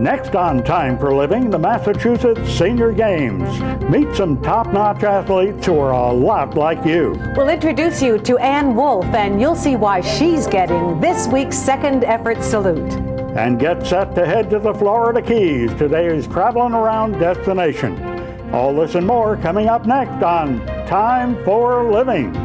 Next on Time for Living, the Massachusetts Senior Games. Meet some top-notch athletes who are a lot like you. We'll introduce you to Ann Wolf, and you'll see why she's getting this week's second effort salute. And get set to head to the Florida Keys, today's traveling around destination. All this and more coming up next on Time for Living.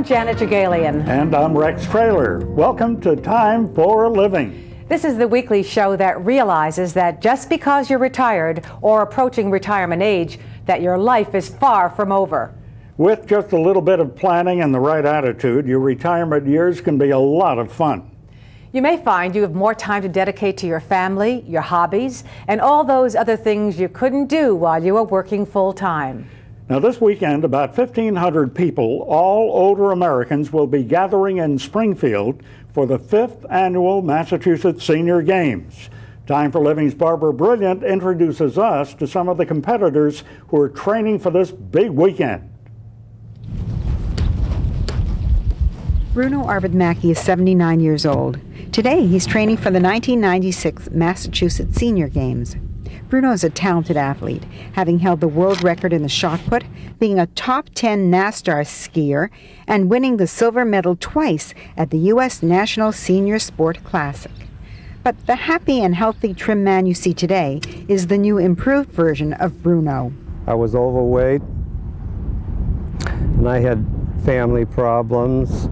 Janet Jagalian. And I'm Rex Traylor. Welcome to Time for Living. This is the weekly show that realizes that just because you're retired or approaching retirement age, that your life is far from over. With just a little bit of planning and the right attitude, your retirement years can be a lot of fun. You may find you have more time to dedicate to your family, your hobbies, and all those other things you couldn't do while you were working full-time. Now this weekend, about 1,500 people, all older Americans, will be gathering in Springfield for the 5th Annual Massachusetts Senior Games. Time for Living's Barbara Brilliant introduces us to some of the competitors who are training for this big weekend. Bruno Arvid-Mackey is 79 years old. Today he's training for the 1996 Massachusetts Senior Games. Bruno is a talented athlete, having held the world record in the shot put, being a top 10 NASCAR skier, and winning the silver medal twice at the U.S. National Senior Sport Classic. But the happy and healthy trim man you see today is the new improved version of Bruno. I was overweight, and I had family problems,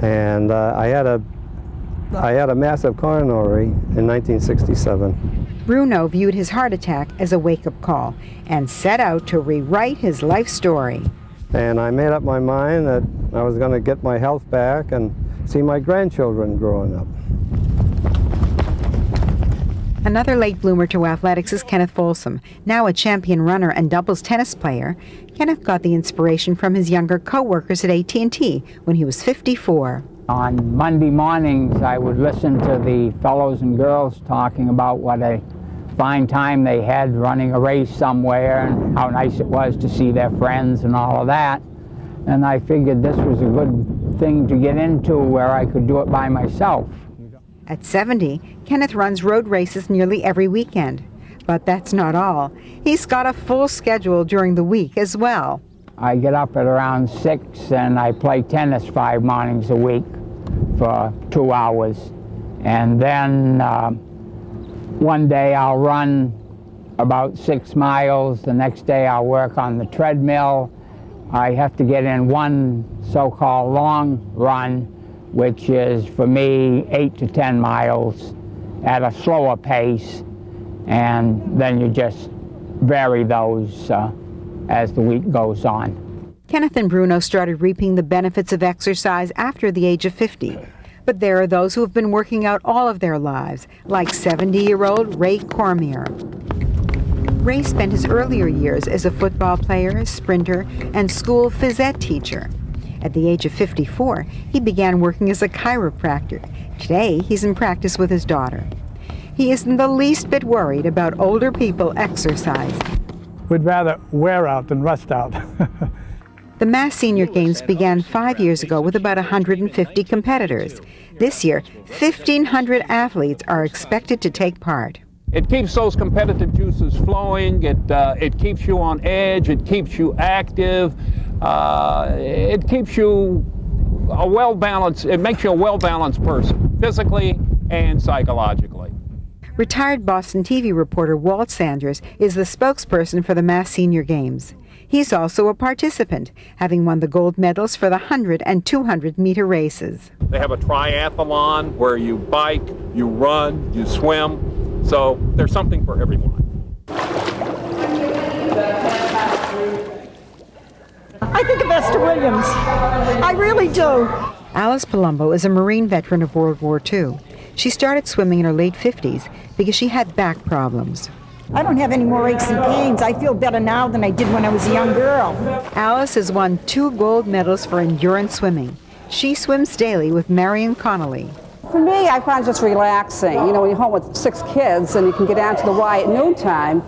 and I had a massive coronary in 1967. Bruno viewed his heart attack as a wake-up call and set out to rewrite his life story. And I made up my mind that I was going to get my health back and see my grandchildren growing up. Another late bloomer to athletics is Kenneth Folsom. Now a champion runner and doubles tennis player, Kenneth got the inspiration from his younger co-workers at AT&T when he was 54. On Monday mornings, I would listen to the fellows and girls talking about what a fine time they had running a race somewhere and how nice it was to see their friends and all of that. And I figured this was a good thing to get into where I could do it by myself. At 70, Kenneth runs road races nearly every weekend. But that's not all. He's got a full schedule during the week as well. I get up at around 6 and I play tennis 5 mornings a week for 2 hours. And then one day I'll run about 6 miles. The next day I'll work on the treadmill. I have to get in one so-called long run, which is for me 8 to 10 miles at a slower pace. And then you just vary those as the week goes on. Kenneth and Bruno started reaping the benefits of exercise after the age of 50. But there are those who have been working out all of their lives, like 70-year-old Ray Cormier. Ray spent his earlier years as a football player, sprinter, and school phys ed teacher. At the age of 54, he began working as a chiropractor. Today, he's in practice with his daughter. He isn't the least bit worried about older people exercising. We'd rather wear out than rust out. The Mass Senior Games began 5 years ago with about 150 competitors. This year, 1,500 athletes are expected to take part. It keeps those competitive juices flowing. It keeps you on edge. It keeps you active. It keeps you a well-balanced. It makes you a well-balanced person, physically and psychologically. Retired Boston TV reporter Walt Sanders is the spokesperson for the Mass Senior Games. He's also a participant, having won the gold medals for the 100 and 200-meter races. They have a triathlon where you bike, you run, you swim, so there's something for everyone. I think of Esther Williams. I really do. Alice Palumbo is a Marine veteran of World War II. She started swimming in her late 50s because she had back problems. I don't have any more aches and pains. I feel better now than I did when I was a young girl. Alice has won 2 gold medals for endurance swimming. She swims daily with Marion Connolly. For me, I find it just relaxing. You know, when you're home with 6 kids and you can get down to the Y at noontime,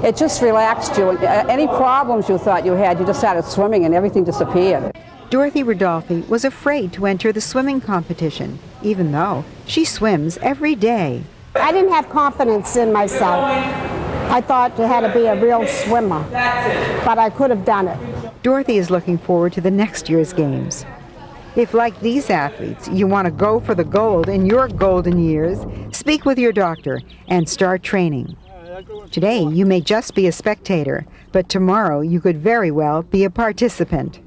it just relaxed you. Any problems you thought you had, you just started swimming and everything disappeared. Dorothy Rodolfi was afraid to enter the swimming competition, even though she swims every day. I didn't have confidence in myself. I thought you had to be a real swimmer, but I could have done it. Dorothy is looking forward to the next year's games. If, like these athletes, you want to go for the gold in your golden years, speak with your doctor and start training. Today, you may just be a spectator, but tomorrow you could very well be a participant.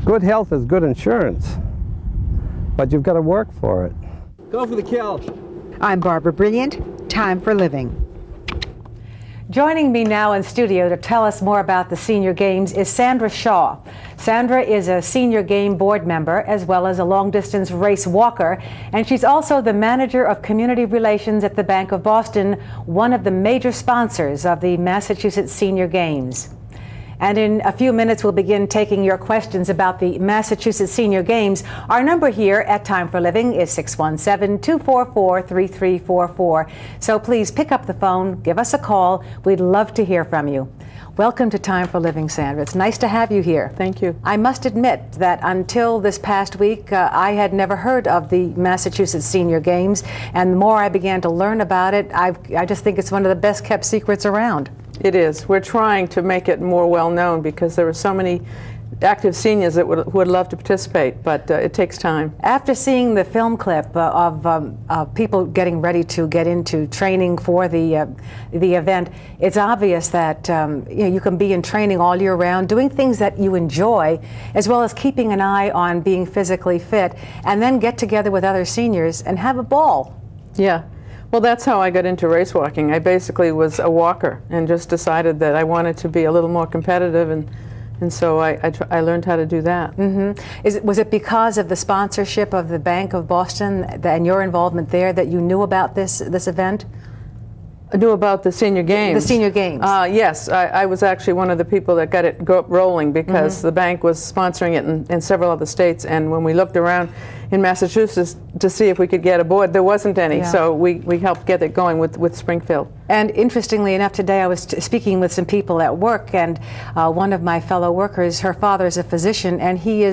Good health is good insurance, but you've got to work for it. Go for the kill. I'm Barbara Brilliant. Time for Living. Joining me now in studio to tell us more about the Senior Games is Sandra Shaw. Sandra is a Senior Game board member as well as a long-distance race walker, and she's also the manager of community relations at the Bank of Boston, one of the major sponsors of the Massachusetts Senior Games. And in a few minutes, we'll begin taking your questions about the Massachusetts Senior Games. Our number here at Time for Living is 617-244-3344. So please pick up the phone, give us a call. We'd love to hear from you. Welcome to Time for Living, Sandra. It's nice to have you here. Thank you. I must admit that until this past week, I had never heard of the Massachusetts Senior Games. And the more I began to learn about it, I just think it's one of the best kept secrets around. It is. We're trying to make it more well known because there are so many active seniors that who would love to participate, but it takes time. After seeing the film clip of people getting ready to get into training for the event, it's obvious that you can be in training all year round, doing things that you enjoy, as well as keeping an eye on being physically fit, and then get together with other seniors and have a ball. Yeah. Well, that's how I got into race walking. I basically was a walker and just decided that I wanted to be a little more competitive, and so I learned how to do that. Mm-hmm. Was it because of the sponsorship of the Bank of Boston and your involvement there that you knew about this event? I knew about the Senior Games. The Senior Games. Yes, I was actually one of the people that got it rolling because the bank was sponsoring it in several other states, and when we looked around in Massachusetts to see if we could get a board, there wasn't any, so we helped get it going with Springfield. And interestingly enough, today I was speaking with some people at work, and one of my fellow workers, her father is a physician, and he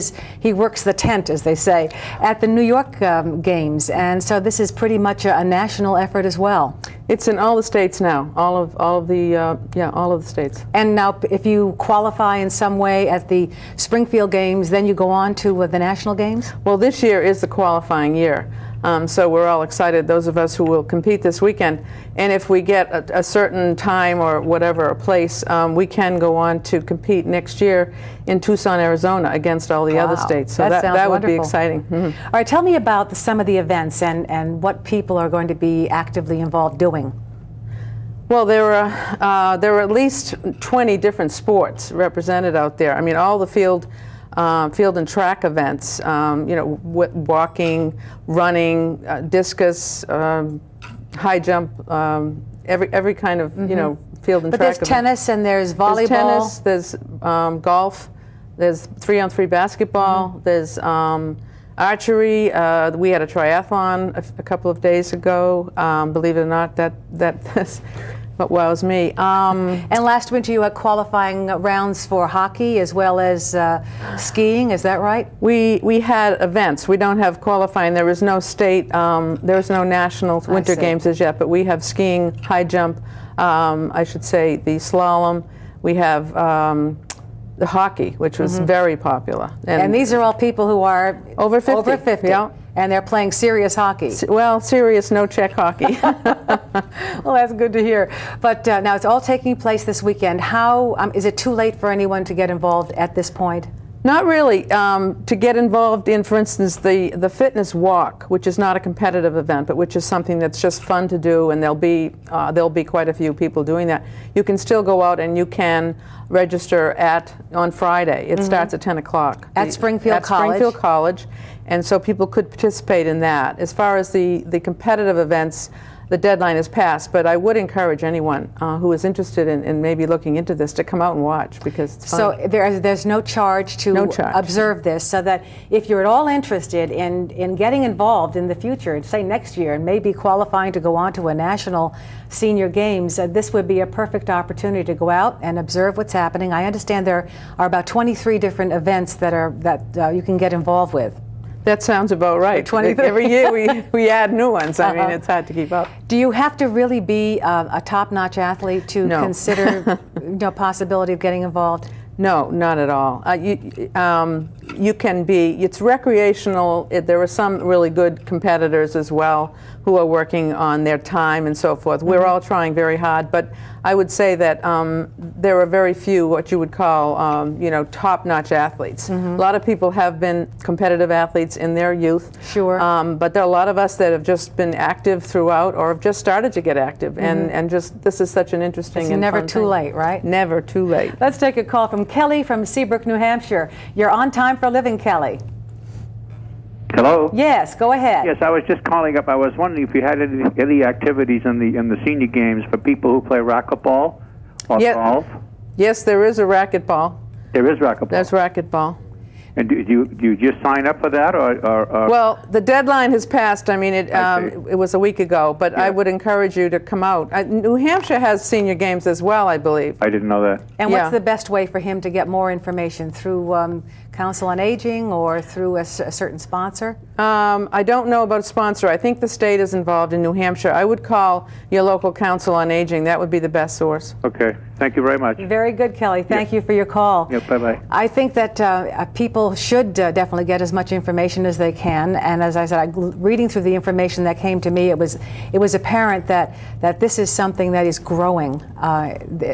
works the tent, as they say, at the New York Games, and so this is pretty much a national effort as well. It's in all the states now, all of the states. And now, if you qualify in some way at the Springfield Games, then you go on to the National Games? Well, this year is the qualifying year. So we're all excited, those of us who will compete this weekend. And if we get a certain time or whatever, a place, we can go on to compete next year in Tucson, Arizona against all the other states. So that would be exciting. All right, tell me about some of the events and what people are going to be actively involved doing. Well, there are at least 20 different sports represented out there. I mean, all the field and track events, walking, running, discus, high jump, every kind of, field and track event. But there's tennis and there's volleyball. There's tennis, there's golf, there's 3-on-3 basketball, there's archery. We had a triathlon a couple of days ago. Believe it or not, that's what wows me. And last winter you had qualifying rounds for hockey as well as skiing, is that right? We had events. We don't have qualifying. There is no state, there's no national winter games as yet, but we have skiing, high jump, I should say the slalom. We have the hockey, which was very popular. And these are all people who are over 50. Over 50. Yeah. And they're playing serious hockey. Well, serious, no check hockey. Well, that's good to hear. But now it's all taking place this weekend. How is it too late for anyone to get involved at this point? Not really. To get involved in, for instance, the fitness walk, which is not a competitive event, but which is something that's just fun to do, and there'll be quite a few people doing that. You can still go out and you can register on Friday. It starts at 10 o'clock. At Springfield College. Springfield College, and so people could participate in that. As far as the competitive events, the deadline has passed. But I would encourage anyone who is interested in maybe looking into this to come out and watch, because it's fun. So there's no charge to observe this, so that if you're at all interested in getting involved in the future, say next year, and maybe qualifying to go on to a national senior games, this would be a perfect opportunity to go out and observe what's happening. I understand there are about 23 different events that you can get involved with. That sounds about right. 23. Every year we add new ones. I mean, it's hard to keep up. Do you have to really be a top-notch athlete to consider possibility of getting involved? No, not at all. You can be, it's recreational. There are some really good competitors as well who are working on their time and so forth. We're all trying very hard, but I would say that there are very few what you would call, top-notch athletes. A lot of people have been competitive athletes in their youth. Sure. But there are a lot of us that have just been active throughout, or have just started to get active, and just this is such an interesting and never fun too thing. late, right? Never too late. Let's take a call from Kelly from Seabrook, New Hampshire. You're on Time for a Living, Kelly. Hello? Yes, go ahead. Yes, I was just calling up. I was wondering if you had any activities in the senior games for people who play racquetball or golf. Yes, there is a racquetball. There is racquetball. There's racquetball. And do you just sign up for that, or? Well, the deadline has passed. I mean, it was a week ago, but I would encourage you to come out. New Hampshire has senior games as well, I believe. I didn't know that. And what's the best way for him to get more information? Through Council on Aging or through a certain sponsor? I don't know about a sponsor. I think the state is involved in New Hampshire. I would call your local Council on Aging. That would be the best source. Okay. Thank you very much. Very good, Kelly. Thank you for your call. Yep, bye-bye. I think that people should definitely get as much information as they can. And as I said, reading through the information that came to me, it was apparent that this is something that is growing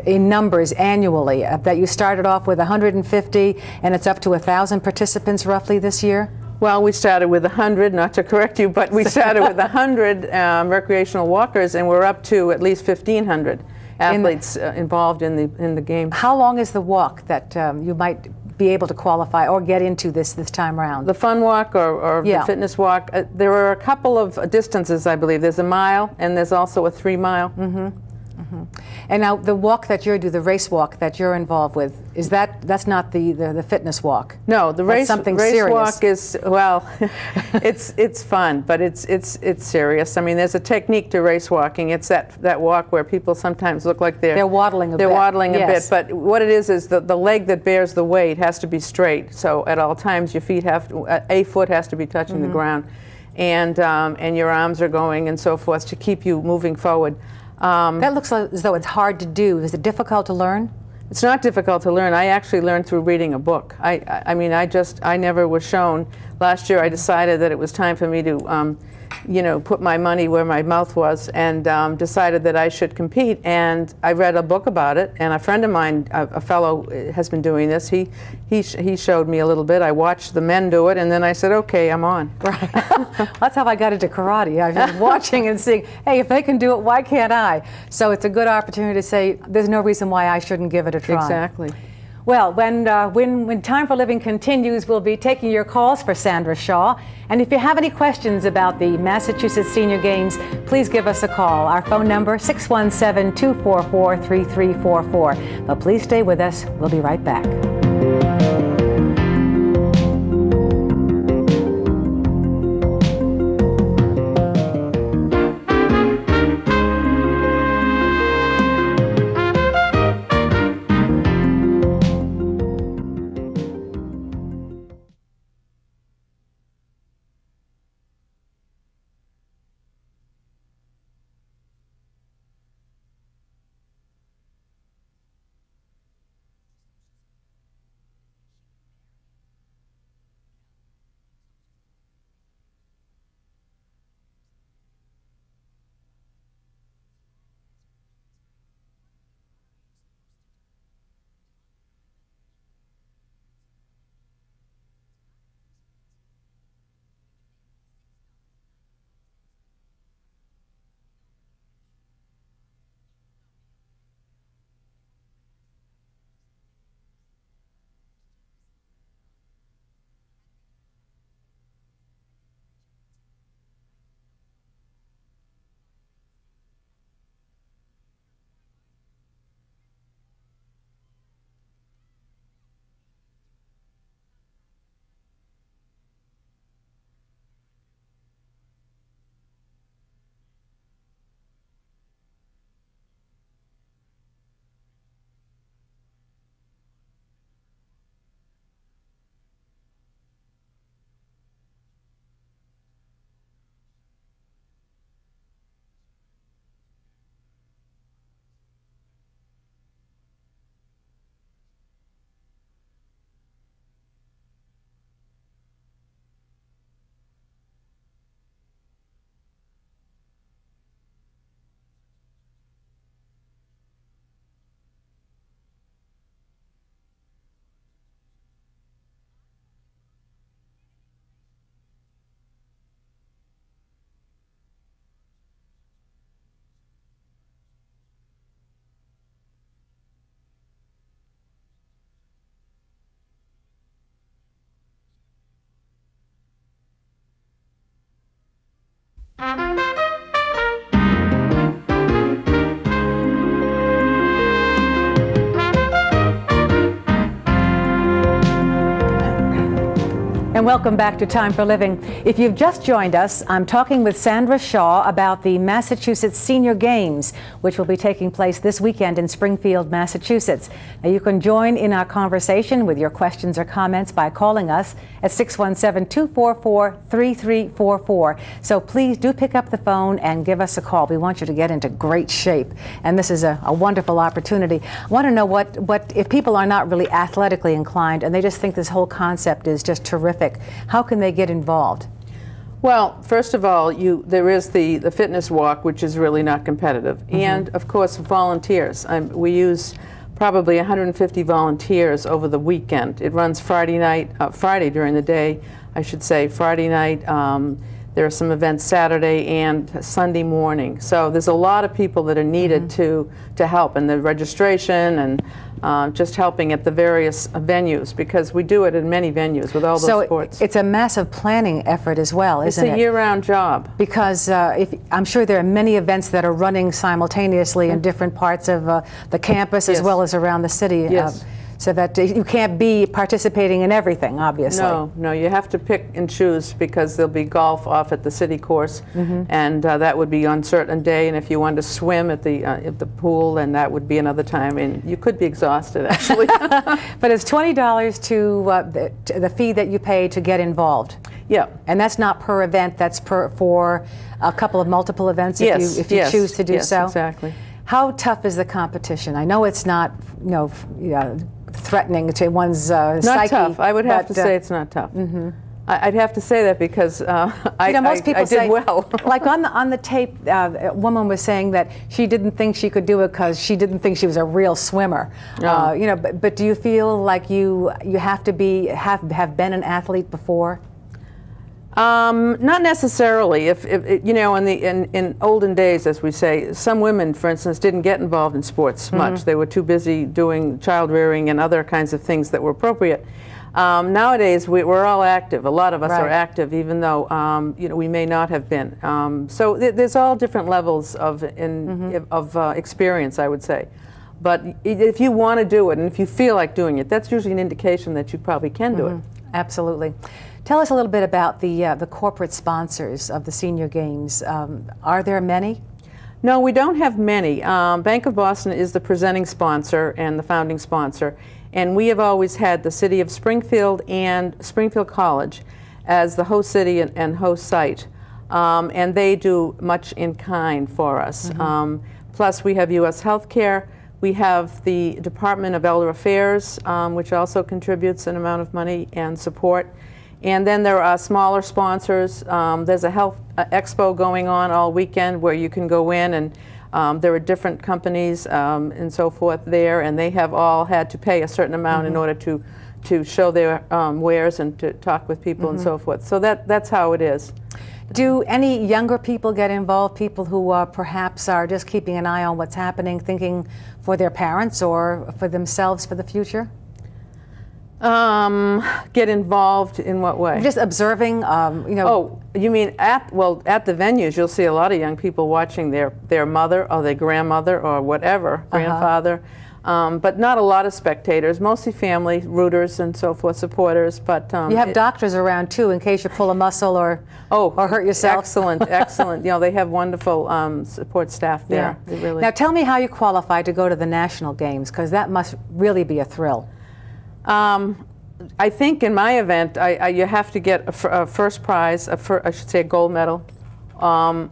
in numbers annually. That you started off with 150 and it's up to 1,000 participants roughly this year. Well, we started with 100, not to correct you, but we started with 100 recreational walkers, and we're up to at least 1,500 athletes involved in the game. How long is the walk that you might be able to qualify or get into this time around? The fun walk or the fitness walk, there are a couple of distances, I believe. There's a mile, and there's also a 3 mile. And now the walk that you do, the race walk that you're involved with, that's not the fitness walk? No, the race serious. walk is, well, it's fun, but it's serious. I mean, there's a technique to race walking. It's that walk where people sometimes look like they're waddling a bit. They're waddling a bit, but what it is the leg that bears the weight has to be straight. So at all times, your feet a foot has to be touching the ground, and your arms are going and so forth to keep you moving forward. That looks as though it's hard to do. Is it difficult to learn? It's not difficult to learn. I actually learned through reading a book. I mean, I never was shown. Last year I decided that it was time for me to put my money where my mouth was, and decided that I should compete. And I read a book about it, and a friend of mine, a fellow, has been doing this. He showed me a little bit. I watched the men do it, and then I said, okay, I'm on. Right. That's how I got into karate. I was watching and seeing, hey, if they can do it, why can't I? So it's a good opportunity to say, there's no reason why I shouldn't give it a try. Exactly. Well, when Time for Living continues, we'll be taking your calls for Sandra Shaw. And if you have any questions about the Massachusetts Senior Games, please give us a call. Our phone number, 617-244-3344. But please stay with us. We'll be right back. And welcome back to Time for Living. If you've just joined us, I'm talking with Sandra Shaw about the Massachusetts Senior Games, which will be taking place this weekend in Springfield, Massachusetts. Now, you can join in our conversation with your questions or comments by calling us at 617-244-3344. So please do pick up the phone and give us a call. We want you to get into great shape, and this is a wonderful opportunity. I want to know what if people are not really athletically inclined and they just think this whole concept is just terrific, how can they get involved? Well, first of all, there is the fitness walk, which is really not competitive, and of course volunteers. We use probably 150 volunteers over the weekend. It runs Friday during the day, I should say. Friday night, there are some events Saturday and Sunday morning. So there's a lot of people that are needed to help, and the registration and just helping at the various venues, because we do it in many venues with all those sports. So it's a massive planning effort as well, isn't it? It's a year-round job. Because I'm sure there are many events that are running simultaneously in different parts of the campus as well as around the city. Yes. So that you can't be participating in everything, obviously. No, you have to pick and choose, because there'll be golf off at the city course, and that would be on a certain day. And if you wanted to swim at the pool, then that would be another time. And you could be exhausted, actually. But it's $20 to the fee that you pay to get involved. Yeah. And that's not per event. That's for a couple of multiple events if you choose to do so. Yes, exactly. How tough is the competition? I know it's not, threatening to one's psyche. Not tough. I would have to say it's not tough. I'd have to say that because most people I did well. Like on the tape, a woman was saying that she didn't think she could do it because she didn't think she was a real swimmer. But do you feel like you have to have been an athlete before? Not necessarily. If in olden days, as we say, some women, for instance, didn't get involved in sports much. They were too busy doing child rearing and other kinds of things that were appropriate. Nowadays, we're all active. A lot of us are active, even though we may not have been. So there's all different levels of experience, I would say. But if you want to do it, and if you feel like doing it, that's usually an indication that you probably can do it. Absolutely. Tell us a little bit about the corporate sponsors of the Senior Games. Are there many? No, we don't have many. Bank of Boston is the presenting sponsor and the founding sponsor, and we have always had the City of Springfield and Springfield College as the host city and host site, and they do much in kind for us. Plus, we have U.S. Healthcare. We have the Department of Elder Affairs, which also contributes an amount of money and support. And then there are smaller sponsors. There's a health expo going on all weekend where you can go in, and there are different companies and so forth there, and they have all had to pay a certain amount in order to show their wares and to talk with people and so forth. So that's how it is. Do any younger people get involved, people who perhaps are just keeping an eye on what's happening, thinking for their parents or for themselves for the future? Get involved in what way? Just observing, Oh, you mean at the venues, you'll see a lot of young people watching their mother or their grandmother or whatever, grandfather. But not a lot of spectators, mostly family, rooters and so forth, supporters. But you have doctors around too, in case you pull a muscle or hurt yourself. Excellent. They have wonderful support staff there. Yeah. They really. Now tell me how you qualify to go to the national games, because that must really be a thrill. I think in my event, you have to get a first prize, I should say a gold medal, and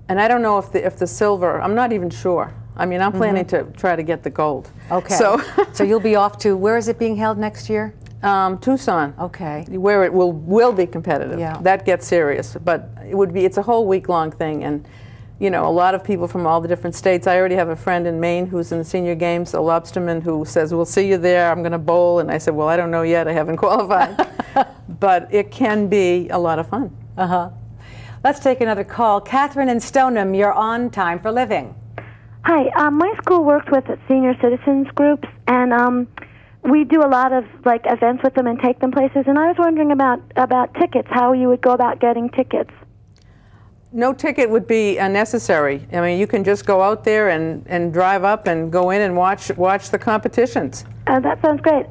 I don't know if the silver. I'm not even sure. I mean, I'm planning to try to get the gold. Okay. So you'll be off to, where is it being held next year? Tucson. Okay. Where it will be competitive. Yeah. That gets serious, but it's a whole week-long thing, and a lot of people from all the different states. I already have a friend in Maine who's in the Senior Games, a lobsterman, who says, "We'll see you there. I'm going to bowl." And I said, "Well, I don't know yet. I haven't qualified." But it can be a lot of fun. Let's take another call. Catherine in Stoneham, you're on Time for Living. Hi. My school works with senior citizens groups, and we do a lot of events with them and take them places. And I was wondering about tickets, how you would go about getting tickets. No ticket would be necessary. I mean, you can just go out there and drive up and go in and watch the competitions. That sounds great.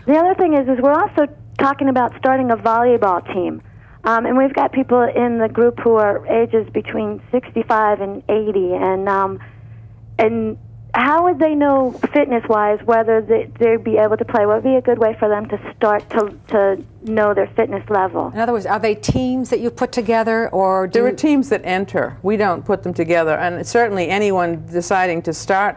The other thing is we're also talking about starting a volleyball team. And we've got people in the group who are ages between 65 and 80, and how would they know fitness-wise whether they'd be able to play? What would be a good way for them to start to know their fitness level? In other words, are they teams that you put together, or there are teams that enter? We don't put them together, and certainly anyone deciding to start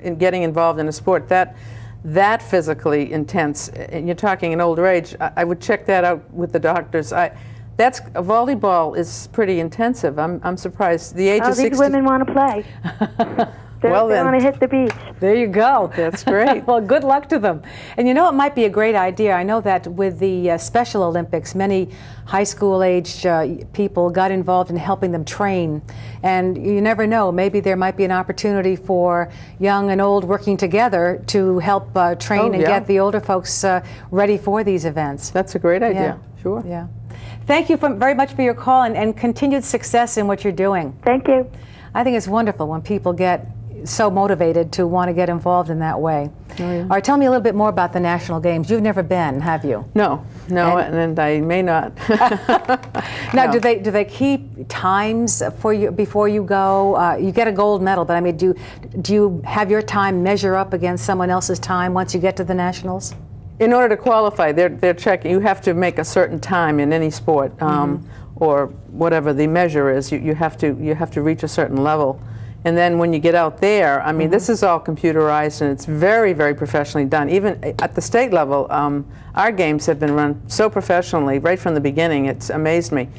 in getting involved in a sport that physically intense, and you're talking an older age, I would check that out with the doctors. Volleyball is pretty intensive. I'm surprised. The age of 60. These women want to play. They want to hit the beach. There you go. That's great. Well, good luck to them. And you know, it might be a great idea. I know that with the Special Olympics, many high school age people got involved in helping them train. And you never know, maybe there might be an opportunity for young and old working together to help train and get the older folks ready for these events. That's a great idea. Sure. Yeah. Thank you very much for your call, and continued success in what you're doing. Thank you. I think it's wonderful when people get so motivated to want to get involved in that way. Oh, yeah. All right, tell me a little bit more about the National Games. You've never been, have you? No, and I may not. Now, do they keep times for you before you go? You get a gold medal, but I mean, do you have your time measure up against someone else's time once you get to the Nationals? In order to qualify, they're checking. You have to make a certain time in any sport, or whatever the measure is. You have to reach a certain level. And then when you get out there, I mean, this is all computerized, and it's very, very professionally done. Even at the state level, our games have been run so professionally right from the beginning. It's amazed me.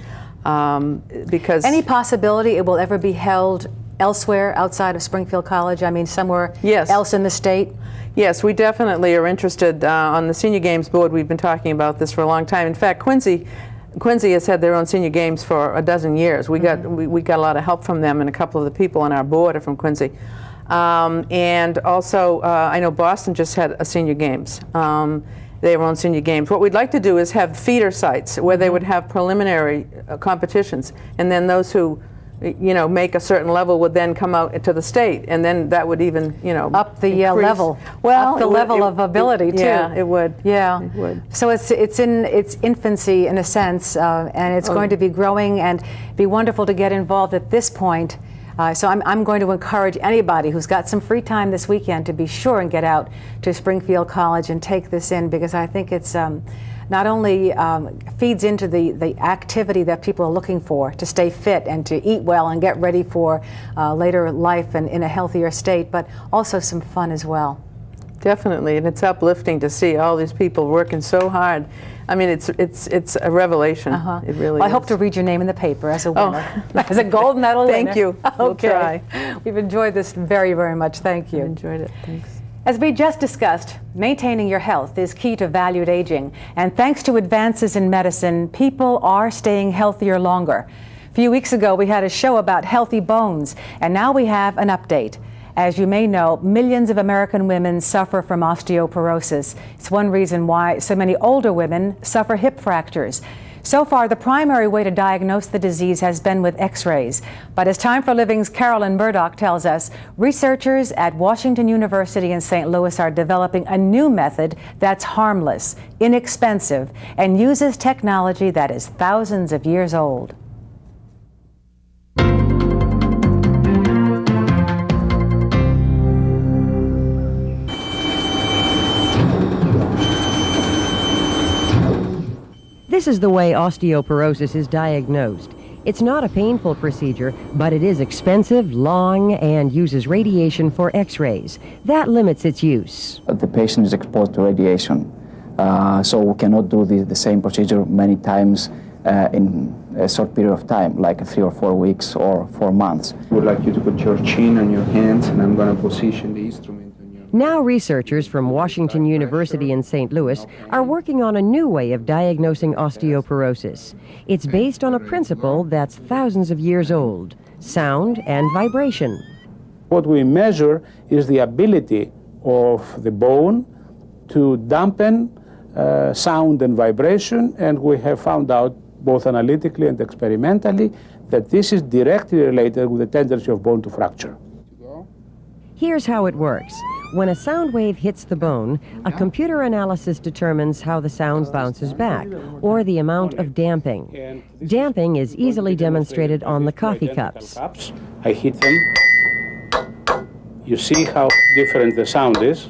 Because any possibility it will ever be held elsewhere outside of Springfield College? I mean, somewhere else in the state? Yes, we definitely are interested. On the Senior Games Board, we've been talking about this for a long time. In fact, Quincy has had their own senior games for a dozen years. We got a lot of help from them, and a couple of the people on our board are from Quincy. And also, I know Boston just had a senior games. They have their own senior games. What we'd like to do is have feeder sites where they would have preliminary competitions, and then those who make a certain level would then come out to the state, and then that would even, up the level. Well, up the level of ability too. Yeah, it would. Yeah, it would. So it's in its infancy in a sense, and it's going to be growing, and be wonderful to get involved at this point. So I'm going to encourage anybody who's got some free time this weekend to be sure and get out to Springfield College and take this in, because I think it's not only feeds into the activity that people are looking for to stay fit and to eat well and get ready for later life and in a healthier state, but also some fun as well. Definitely, and it's uplifting to see all these people working so hard. I mean, it's a revelation. It really is. I hope to read your name in the paper as a winner, as a gold medal winner. Thank you. We'll try. We've enjoyed this very, very much. Thank you. I enjoyed it. Thanks. As we just discussed, maintaining your health is key to valued aging, and thanks to advances in medicine, people are staying healthier longer. A few weeks ago, we had a show about healthy bones, and now we have an update. As you may know, millions of American women suffer from osteoporosis. It's one reason why so many older women suffer hip fractures. So far, the primary way to diagnose the disease has been with X-rays. But as Time for Living's Carolyn Murdoch tells us, researchers at Washington University in St. Louis are developing a new method that's harmless, inexpensive, and uses technology that is thousands of years old. This is the way osteoporosis is diagnosed. It's not a painful procedure, but it is expensive, long, and uses radiation for X-rays. That limits its use. The patient is exposed to radiation, so we cannot do the same procedure many times in a short period of time, like 3 or 4 weeks or 4 months. I would like you to put your chin on your hands, and I'm going to position the instrument. Now researchers from Washington University in St. Louis are working on a new way of diagnosing osteoporosis. It's based on a principle that's thousands of years old: sound and vibration. What we measure is the ability of the bone to dampen sound and vibration, and we have found out both analytically and experimentally that this is directly related with the tendency of bone to fracture. Here's how it works. When a sound wave hits the bone, a computer analysis determines how the sound bounces back, or the amount of damping. Damping is easily demonstrated on the coffee cups. I hit them. You see how different the sound is.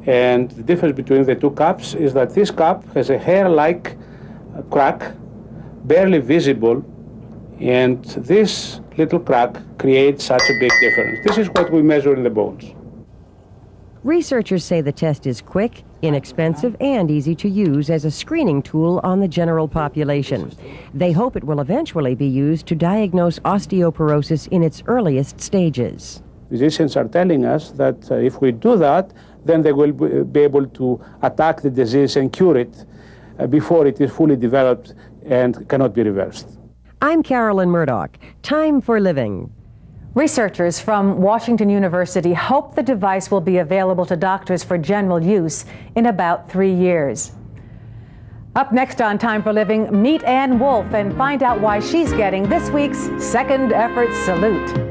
And the difference between the two cups is that this cup has a hair-like crack, barely visible, and this little crack creates such a big difference. This is what we measure in the bones. Researchers say the test is quick, inexpensive, and easy to use as a screening tool on the general population. They hope it will eventually be used to diagnose osteoporosis in its earliest stages. Physicians are telling us that if we do that, then they will be able to attack the disease and cure it before it is fully developed and cannot be reversed. I'm Carolyn Murdoch. Time for Living. Researchers from Washington University hope the device will be available to doctors for general use in about 3 years. Up next on Time for Living, meet Ann Wolfe and find out why she's getting this week's Second Effort Salute.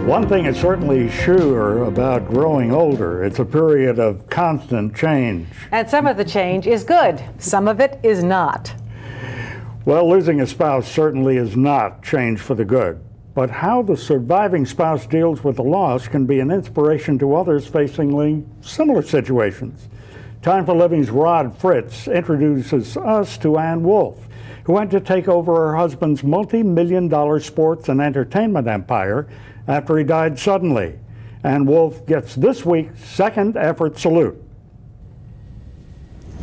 One thing is certainly sure about growing older. It's a period of constant change. And some of the change is good. Some of it is not. Well, losing a spouse certainly is not change for the good. But how the surviving spouse deals with the loss can be an inspiration to others facing similar situations. Time for Living's Rod Fritz introduces us to Ann Wolfe, who had to take over her husband's multi-million-dollar sports and entertainment empire after he died suddenly. Ann Wolfe gets this week's Second Effort Salute.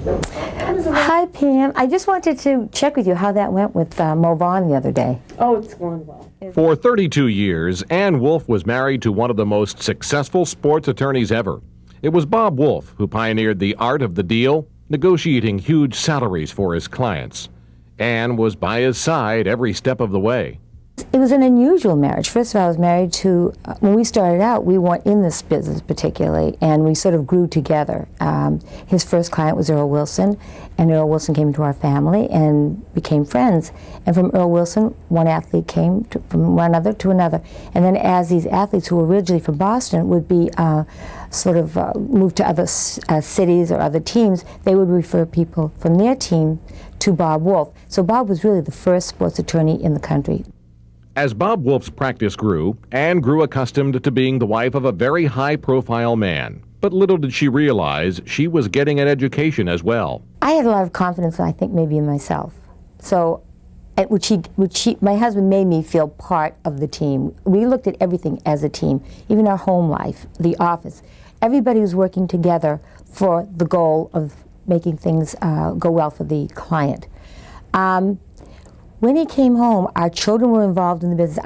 Hi, Pam. I just wanted to check with you how that went with Mo Vaughn the other day. Oh, it's going well. For 32 years, Ann Wolfe was married to one of the most successful sports attorneys ever. It was Bob Wolfe who pioneered the art of the deal, negotiating huge salaries for his clients. Ann was by his side every step of the way. It was an unusual marriage. First of all, I was married to, when we started out, we weren't in this business particularly, and we sort of grew together. His first client was Earl Wilson, and Earl Wilson came into our family and became friends. And from Earl Wilson, one athlete came from one another to another. And then as these athletes who were originally from Boston would be moved to other cities or other teams, they would refer people from their team to Bob Wolfe. So Bob was really the first sports attorney in the country. As Bob Wolfe's practice grew, Ann grew accustomed to being the wife of a very high-profile man. But little did she realize she was getting an education as well. I had a lot of confidence, I think, maybe in myself. So, my husband made me feel part of the team. We looked at everything as a team, even our home life, the office. Everybody was working together for the goal of making things go well for the client. When he came home, our children were involved in the business.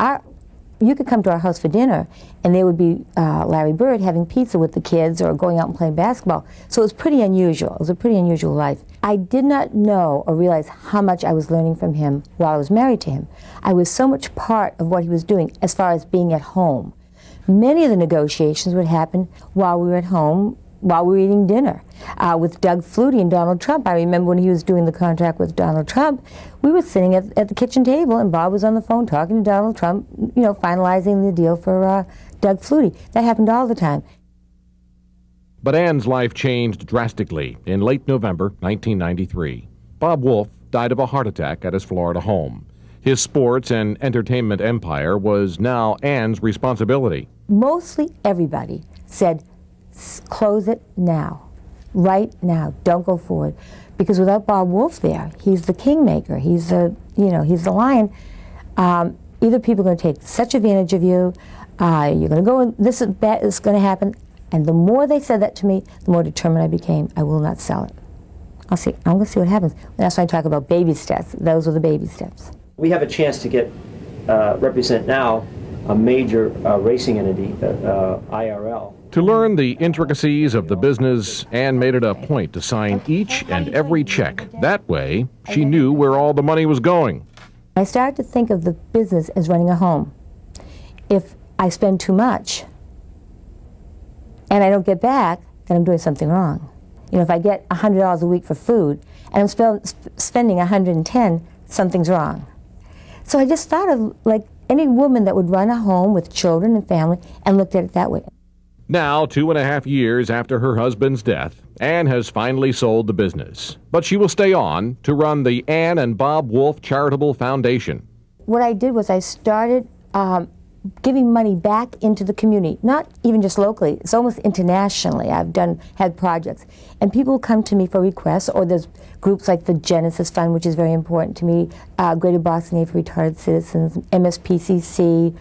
You could come to our house for dinner, and there would be Larry Bird having pizza with the kids or going out and playing basketball. So it was pretty unusual. It was a pretty unusual life. I did not know or realize how much I was learning from him while I was married to him. I was so much part of what he was doing as far as being at home. Many of the negotiations would happen while we were at home while we were eating dinner. With Doug Flutie and Donald Trump, I remember when he was doing the contract with Donald Trump, we were sitting at the kitchen table and Bob was on the phone talking to Donald Trump, you know, finalizing the deal for Doug Flutie. That happened all the time. But Ann's life changed drastically in late November 1993. Bob Wolf died of a heart attack at his Florida home. His sports and entertainment empire was now Ann's responsibility. Mostly everybody said, close it now, right now, don't go forward. Because without Bob Wolf there, he's the kingmaker, he's the, you know, he's the lion. Either people are going to take such advantage of you, you're going to go, and this is bad, it's going to happen. And the more they said that to me, the more determined I became. I will not sell it. I'm going to see what happens. That's why I talk about baby steps. Those were the baby steps. We have a chance to get represent now a major racing entity, IRL. To learn the intricacies of the business, Ann made it a point to sign each and every check. That way, she knew where all the money was going. I started to think of the business as running a home. If I spend too much and I don't get back, then I'm doing something wrong. You know, if I get $100 a week for food and I'm spending $110, something's wrong. So I just thought of like any woman that would run a home with children and family and looked at it that way. Now, 2.5 years after her husband's death, Ann has finally sold the business. But she will stay on to run the Ann and Bob Wolf Charitable Foundation. What I did was I started giving money back into the community, not even just locally, it's almost internationally. I've had projects. And people come to me for requests, or there's groups like the Genesis Fund, which is very important to me, Greater Boston Aid for Retarded Citizens, MSPCC,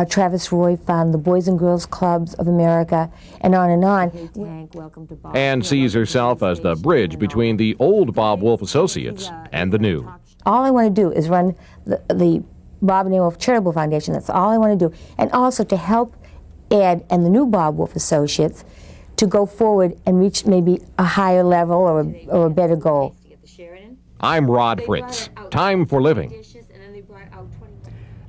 Travis Roy Fund, the Boys and Girls Clubs of America, and on and on. Welcome to Bob. Ann sees herself as the bridge between the old Bob Wolf associates and the new. All I want to do is run the Bob and Ann Wolf Charitable Foundation. That's all I want to do. And also to help Ed and the new Bob Wolf associates to go forward and reach maybe a higher level or a better goal. I'm Rod Fritz. Time for living.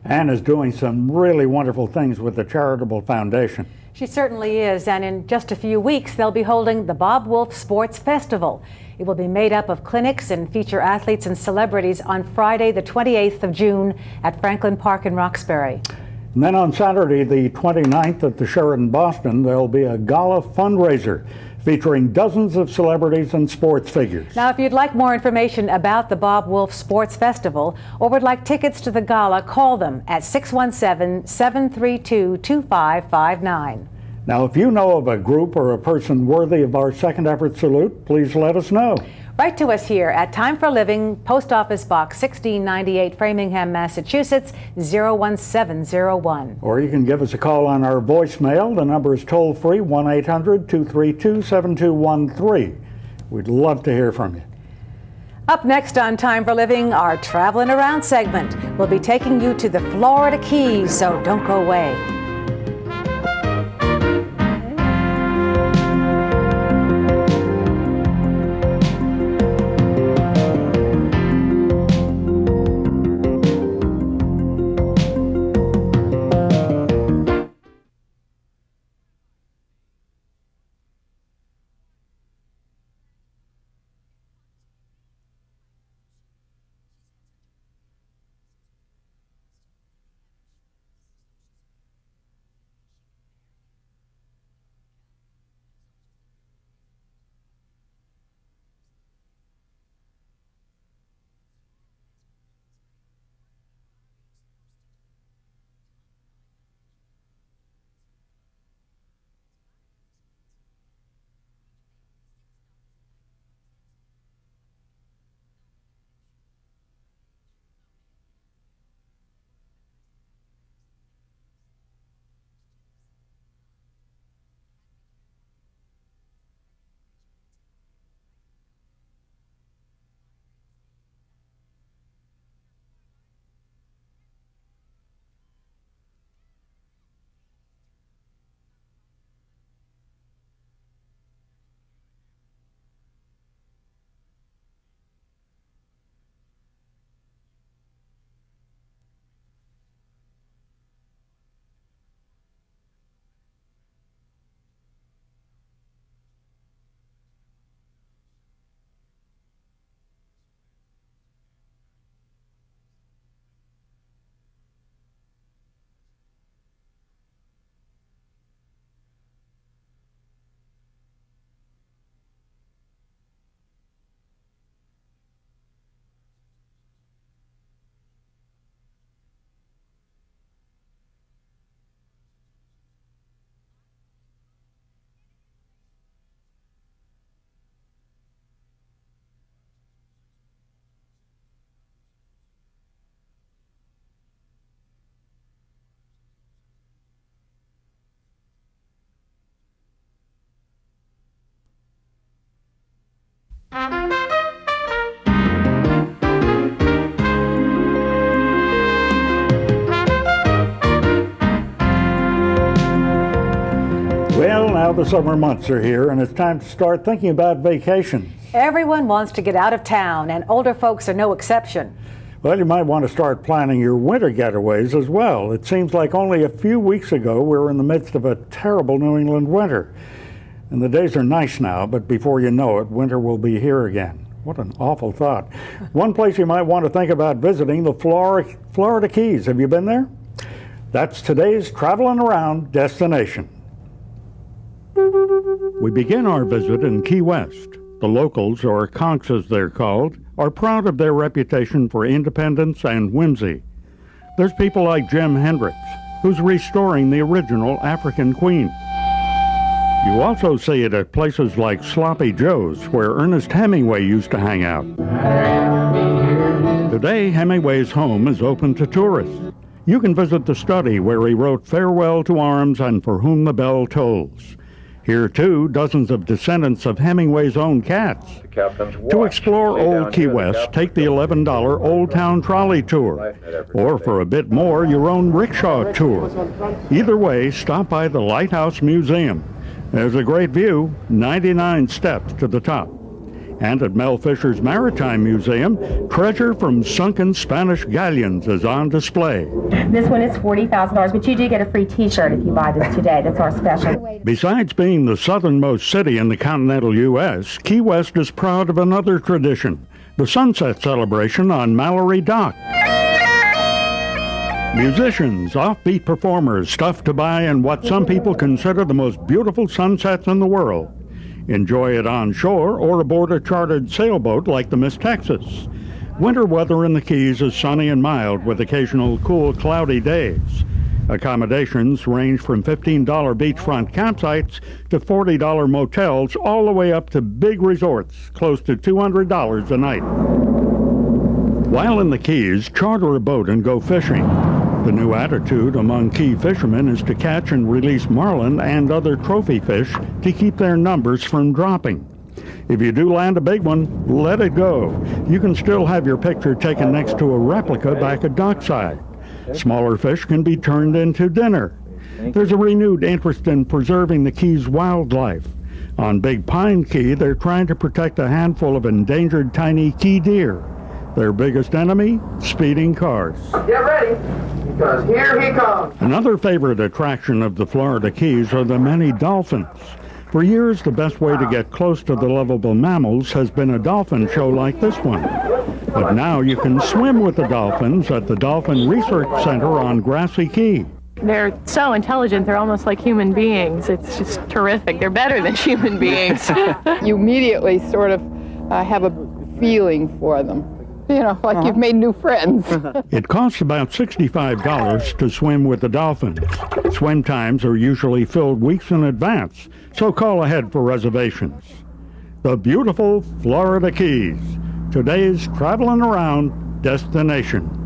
Ann is doing some really wonderful things with the Charitable Foundation. She certainly is, and in just a few weeks they'll be holding the Bob Wolf Sports Festival. It will be made up of clinics and feature athletes and celebrities on Friday the 28th of June at Franklin Park in Roxbury. And then on Saturday the 29th at the Sheraton Boston, there'll be a gala fundraiser featuring dozens of celebrities and sports figures. Now, if you'd like more information about the Bob Wolf Sports Festival or would like tickets to the gala, call them at 617-732-2559. Now, if you know of a group or a person worthy of our second effort salute, please let us know. Write to us here at Time for Living, Post Office Box 1698, Framingham, Massachusetts, 01701. Or you can give us a call on our voicemail. The number is toll-free, 1-800-232-7213. We'd love to hear from you. Up next on Time for Living, our Traveling Around segment. We'll be taking you to the Florida Keys, so don't go away. Well, the summer months are here, and it's time to start thinking about vacations. Everyone wants to get out of town, and older folks are no exception. Well, you might want to start planning your winter getaways as well. It seems like only a few weeks ago we were in the midst of a terrible New England winter. And the days are nice now, but before you know it, winter will be here again. What an awful thought. One place you might want to think about visiting, the Florida Keys. Have you been there? That's today's Traveling Around destination. We begin our visit in Key West. The locals, or conchs as they're called, are proud of their reputation for independence and whimsy. There's people like Jim Hendricks, who's restoring the original African Queen. You also see it at places like Sloppy Joe's, where Ernest Hemingway used to hang out. Today, Hemingway's home is open to tourists. You can visit the study where he wrote Farewell to Arms and For Whom the Bell Tolls. Here, too, dozens of descendants of Hemingway's own cats. To explore Old Key West, take the $11 Old Town Trolley Tour, or for a bit more, your own rickshaw tour. Either way, stop by the Lighthouse Museum. There's a great view, 99 steps to the top. And at Mel Fisher's Maritime Museum, treasure from sunken Spanish galleons is on display. This one is $40,000, but you do get a free T-shirt if you buy this today. That's our special. Besides being the southernmost city in the continental U.S., Key West is proud of another tradition, the Sunset Celebration on Mallory Dock. Musicians, offbeat performers, stuff to buy in what some people consider the most beautiful sunsets in the world. Enjoy it on shore or aboard a chartered sailboat like the Miss Texas. Winter weather in the Keys is sunny and mild with occasional cool, cloudy days. Accommodations range from $15 beachfront campsites to $40 motels, all the way up to big resorts, close to $200 a night. While in the Keys, charter a boat and go fishing. The new attitude among Key fishermen is to catch and release marlin and other trophy fish to keep their numbers from dropping. If you do land a big one, let it go. You can still have your picture taken next to a replica back at dockside. Smaller fish can be turned into dinner. There's a renewed interest in preserving the Keys' wildlife. On Big Pine Key, they're trying to protect a handful of endangered tiny key deer. Their biggest enemy, speeding cars. Get ready, because here he comes. Another favorite attraction of the Florida Keys are the many dolphins. For years, the best way to get close to the lovable mammals has been a dolphin show like this one. But now you can swim with the dolphins at the Dolphin Research Center on Grassy Key. They're so intelligent, they're almost like human beings. It's just terrific. They're better than human beings. You immediately sort of have a feeling for them. You know, like you've made new friends. It costs about $65 to swim with the dolphins. Swim times are usually filled weeks in advance, so call ahead for reservations. The beautiful Florida Keys, today's Traveling Around destination.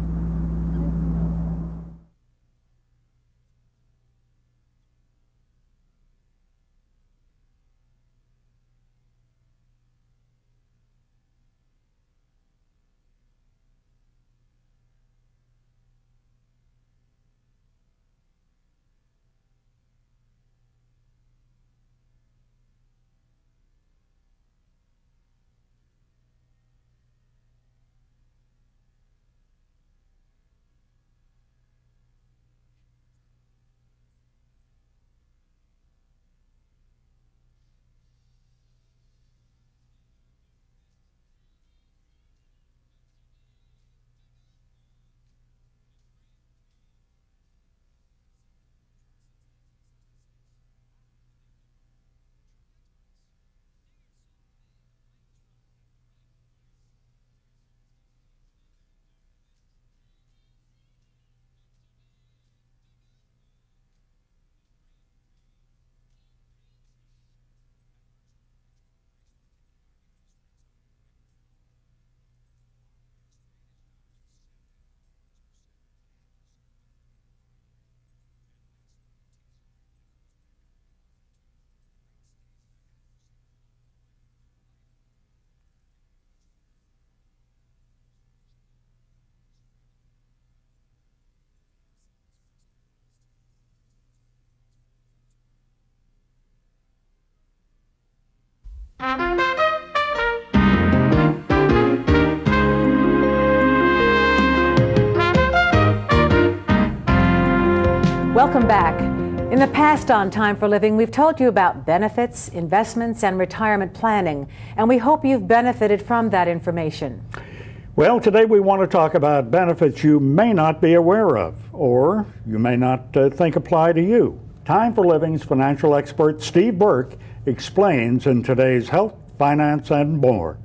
Welcome back. In the past on Time for Living, we've told you about benefits, investments, and retirement planning, and we hope you've benefited from that information. Well, today we want to talk about benefits you may not be aware of, or you may not think apply to you. Time for Living's financial expert Steve Burke explains in today's Health, Finance, and More.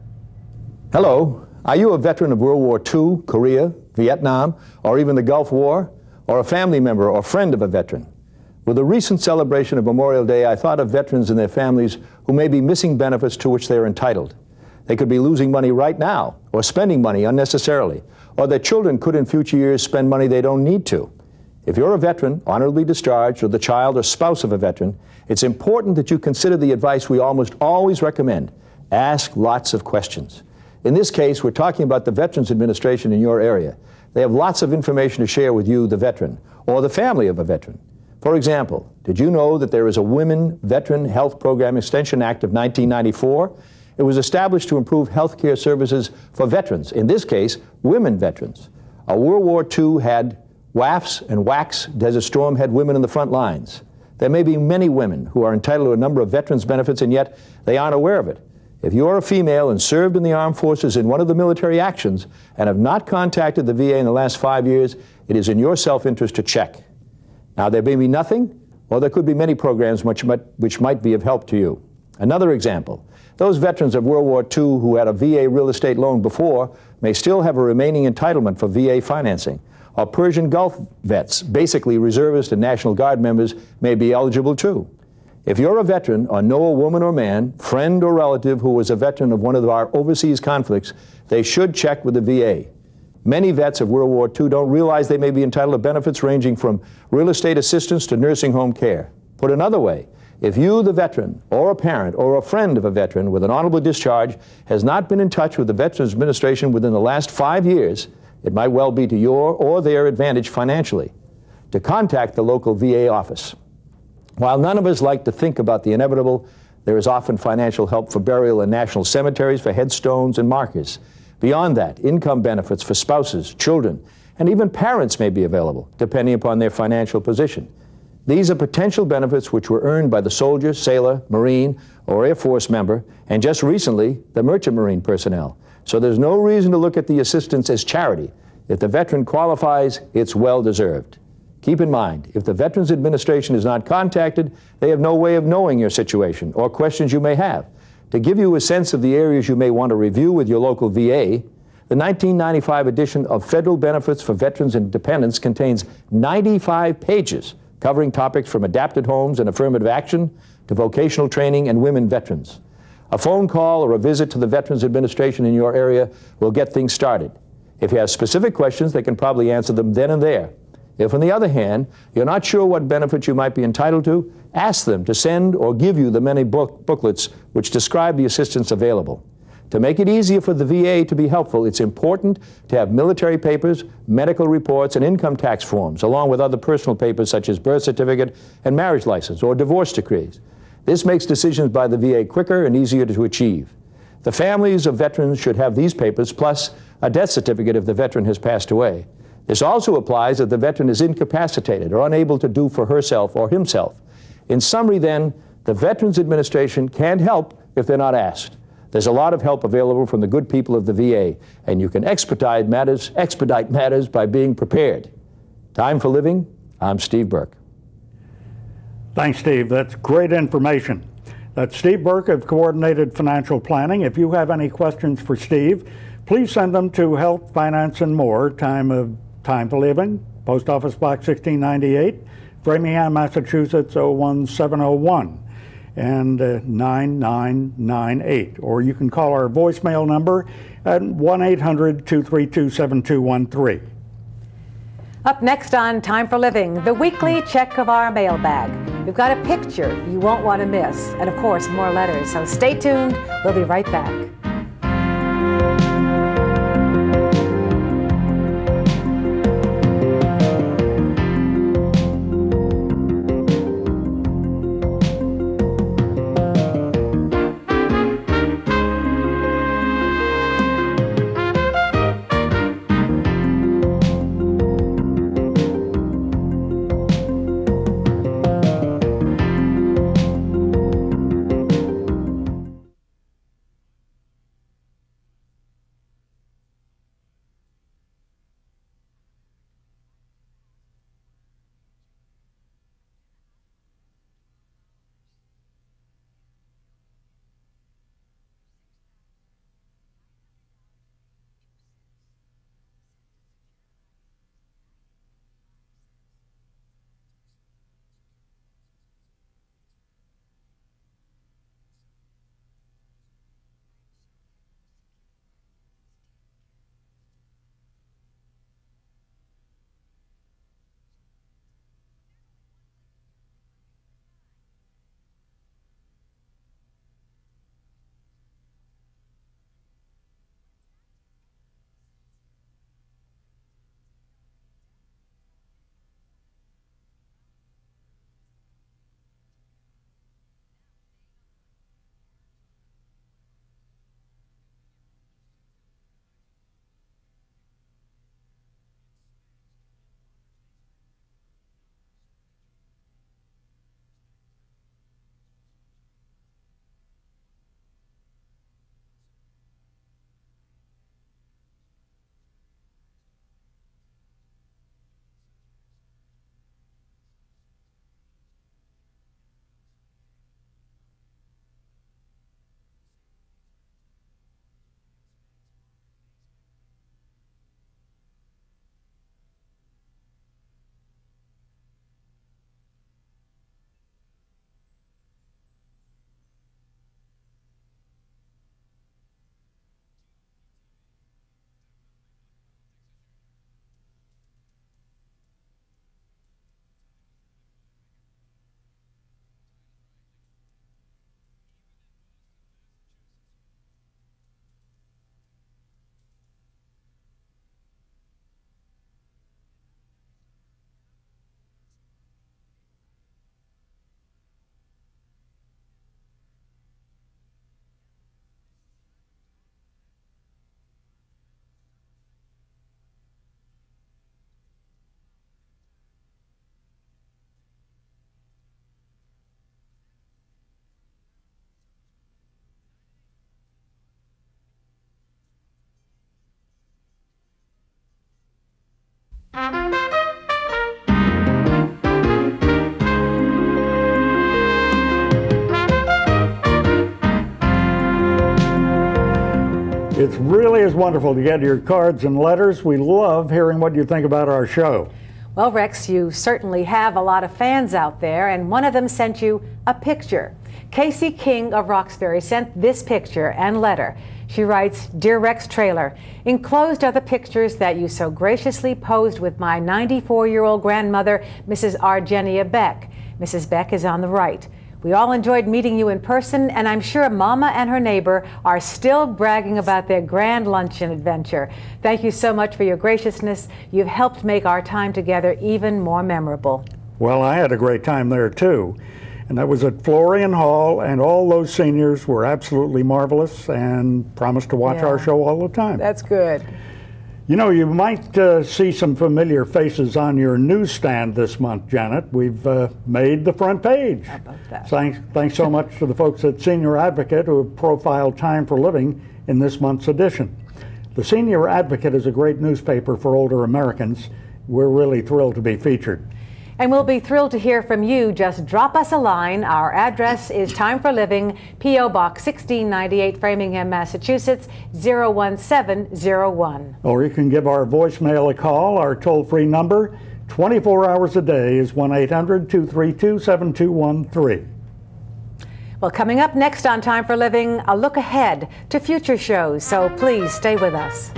Hello. Are you a veteran of World War II, Korea, Vietnam, or even the Gulf War? Or a family member or friend of a veteran? With the recent celebration of Memorial Day, I thought of veterans and their families who may be missing benefits to which they are entitled. They could be losing money right now, or spending money unnecessarily, or their children could in future years spend money they don't need to. If you're a veteran, honorably discharged, or the child or spouse of a veteran, it's important that you consider the advice we almost always recommend. Ask lots of questions. In this case, we're talking about the Veterans Administration in your area. They have lots of information to share with you, the veteran, or the family of a veteran. For example, did you know that there is a Women Veteran Health Program Extension Act of 1994? It was established to improve health care services for veterans, in this case, women veterans. A World War II had WAFs and WACs. Desert Storm had women in the front lines. There may be many women who are entitled to a number of veterans benefits, and yet they aren't aware of it. If you are a female and served in the armed forces in one of the military actions and have not contacted the VA in the last 5 years, it is in your self-interest to check. Now, there may be nothing, or there could be many programs which might be of help to you. Another example, those veterans of World War II who had a VA real estate loan before may still have a remaining entitlement for VA financing. Or Persian Gulf vets, basically reservists and National Guard members, may be eligible too. If you're a veteran or know a woman or man, friend or relative who was a veteran of one of our overseas conflicts, they should check with the VA. Many vets of World War II don't realize they may be entitled to benefits ranging from real estate assistance to nursing home care. Put another way, if you, the veteran, or a parent, or a friend of a veteran with an honorable discharge has not been in touch with the Veterans Administration within the last 5 years, it might well be to your or their advantage financially to contact the local VA office. While none of us like to think about the inevitable, there is often financial help for burial in national cemeteries, for headstones and markers. Beyond that, income benefits for spouses, children, and even parents may be available, depending upon their financial position. These are potential benefits which were earned by the soldier, sailor, Marine, or Air Force member, and just recently, the Merchant Marine personnel. So there's no reason to look at the assistance as charity. If the veteran qualifies, it's well-deserved. Keep in mind, if the Veterans Administration is not contacted, they have no way of knowing your situation or questions you may have. To give you a sense of the areas you may want to review with your local VA, the 1995 edition of Federal Benefits for Veterans and Dependents contains 95 pages covering topics from adapted homes and affirmative action to vocational training and women veterans. A phone call or a visit to the Veterans Administration in your area will get things started. If you have specific questions, they can probably answer them then and there. If, on the other hand, you're not sure what benefits you might be entitled to, ask them to send or give you the many booklets which describe the assistance available. To make it easier for the VA to be helpful, it's important to have military papers, medical reports, and income tax forms, along with other personal papers such as birth certificate and marriage license or divorce decrees. This makes decisions by the VA quicker and easier to achieve. The families of veterans should have these papers, plus a death certificate if the veteran has passed away. This also applies if the veteran is incapacitated or unable to do for herself or himself. In summary, then, the Veterans Administration can't help if they're not asked. There's a lot of help available from the good people of the VA, and you can expedite matters by being prepared. Time for Living, I'm Steve Burke. Thanks, Steve. That's great information. That's Steve Burke of Coordinated Financial Planning. If you have any questions for Steve, please send them to Health, Finance, and More, Time for Living, Post Office Box 1698, Framingham, Massachusetts 01701, and 9998. Or you can call our voicemail number at 1-800-232-7213. Up next on Time for Living, the weekly check of our mailbag. We've got a picture you won't want to miss, and of course, more letters. So stay tuned. We'll be right back. It really is wonderful to get your cards and letters. We love hearing what you think about our show. Well, Rex, you certainly have a lot of fans out there, and one of them sent you a picture. Casey King of Roxbury sent this picture and letter. She writes, "Dear Rex Trailer, enclosed are the pictures that you so graciously posed with my 94-year-old grandmother, Mrs. Argenia Beck. Mrs. Beck is on the right. We all enjoyed meeting you in person, and I'm sure Mama and her neighbor are still bragging about their grand luncheon adventure. Thank you so much for your graciousness. You've helped make our time together even more memorable." Well, I had a great time there too. And that was at Florian Hall, and all those seniors were absolutely marvelous and promised to watch our show all the time. That's good. You know, you might see some familiar faces on your newsstand this month, Janet. We've made the front page. How about that? Thanks so much to the folks at Senior Advocate who have profiled Time for Living in this month's edition. The Senior Advocate is a great newspaper for older Americans. We're really thrilled to be featured. And we'll be thrilled to hear from you. Just drop us a line. Our address is Time for Living, P.O. Box 1698, Framingham, Massachusetts, 01701. Or you can give our voicemail a call. Our toll-free number, 24 hours a day, is 1-800-232-7213. Well, coming up next on Time for Living, a look ahead to future shows. So please stay with us.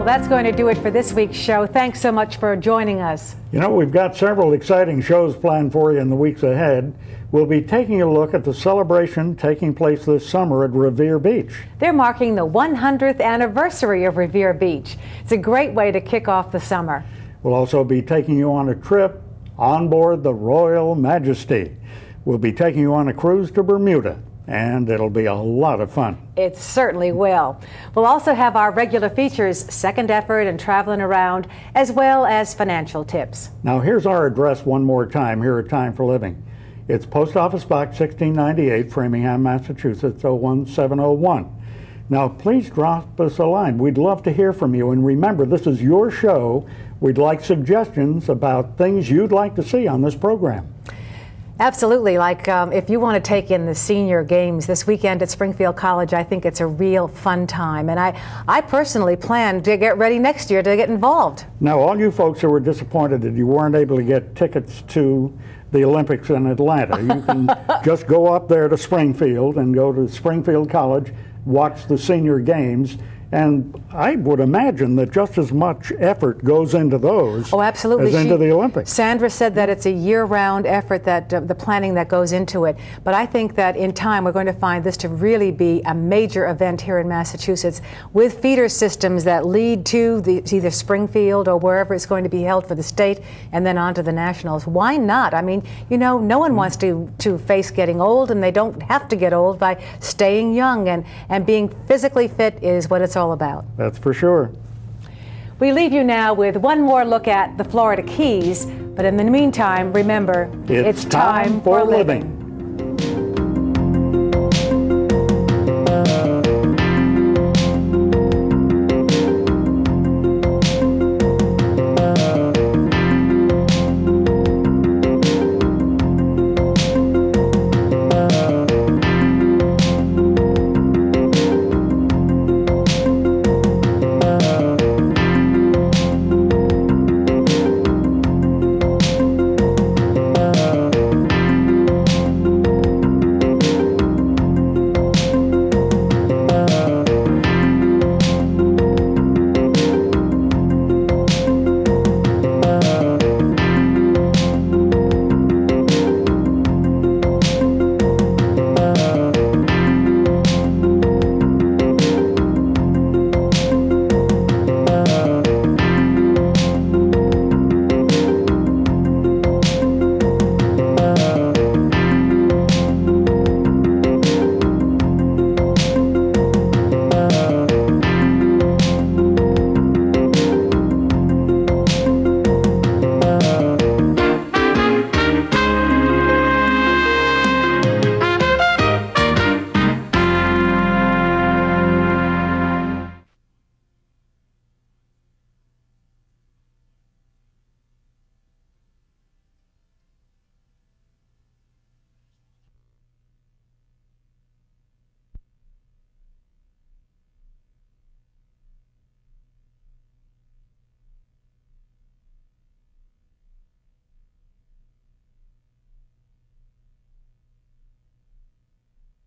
That's going to do it for this week's show. Thanks so much for joining us. You know, we've got several exciting shows planned for you in the weeks ahead. We'll be taking a look at the celebration taking place this summer at Revere Beach. They're marking the 100th anniversary of Revere Beach. It's a great way to kick off the summer. We'll also be taking you on a trip on board the Royal Majesty. We'll be taking you on a cruise to Bermuda, and it'll be a lot of fun. It certainly will. We'll also have our regular features, Second Effort and Traveling Around, as well as financial tips. Now here's our address one more time here at Time for Living. It's Post Office Box 1698, Framingham, Massachusetts, 01701. Now please drop us a line. We'd love to hear from you. And remember, this is your show. We'd like suggestions about things you'd like to see on this program. Absolutely. Like if you want to take in the senior games this weekend at Springfield College, I think it's a real fun time. And I personally plan to get ready next year to get involved. Now, all you folks who were disappointed that you weren't able to get tickets to the Olympics in Atlanta, you can just go up there to Springfield and go to Springfield College, watch the senior games, And I would imagine that just as much effort goes into those absolutely. as into the Olympics. Sandra said that it's a year-round effort, that the planning that goes into it. But I think that in time we're going to find this to really be a major event here in Massachusetts, with feeder systems that lead to either Springfield or wherever it's going to be held for the state and then on to the nationals. Why not? I mean, you know, no one wants to face getting old, and they don't have to get old by staying young, and being physically fit is what it's all about. That's for sure. We leave you now with one more look at the Florida Keys, but in the meantime, remember, it's time for living.